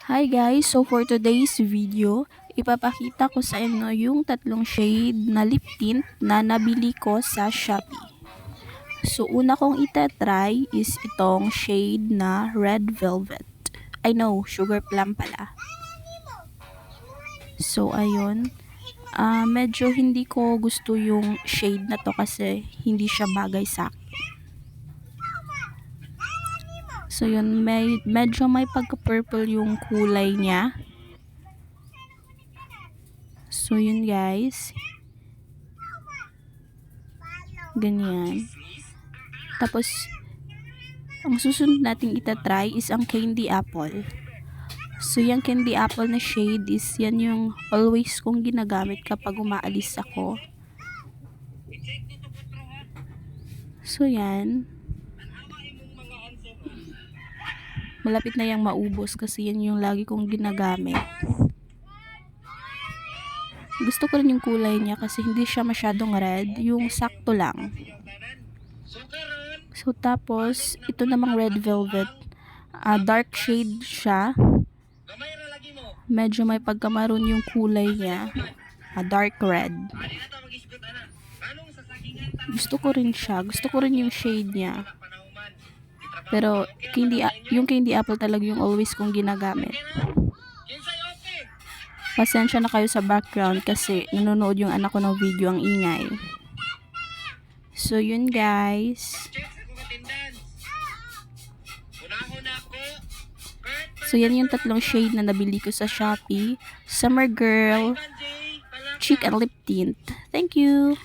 Hi guys! So for today's video, ipapakita ko sa inyo yung tatlong shade na lip tint na nabili ko sa Shopee. So una kong itatry is itong shade na Red Velvet. I know, Sugar Plum pala. So ayun, medyo hindi ko gusto yung shade na to kasi hindi siya bagay sa akin. So yun, medyo may pagka-purple yung kulay niya. So yun guys. Ganyan. Tapos, ang susunod nating itatry is ang Candy Apple. So yung Candy Apple na shade is yan yung always kong ginagamit kapag umaalis ako. So yan. Malapit na yung maubos kasi yan yung lagi kong ginagamit. Gusto ko rin yung kulay niya kasi hindi siya masyadong red, yung sakto lang. So tapos, ito namang Red Velvet, dark shade siya. Medyo may pagkamaroon yung kulay niya, dark red. Gusto ko rin siya, gusto ko rin yung shade niya. Pero yung Candy Apple talaga yung always kong ginagamit. Pasensya na kayo sa background kasi nanonood yung anak ko ng video, ang ingay. So yun guys. So yan yung tatlong shade na nabili ko sa Shopee. Summer Girl Cheek and Lip Tint. Thank you!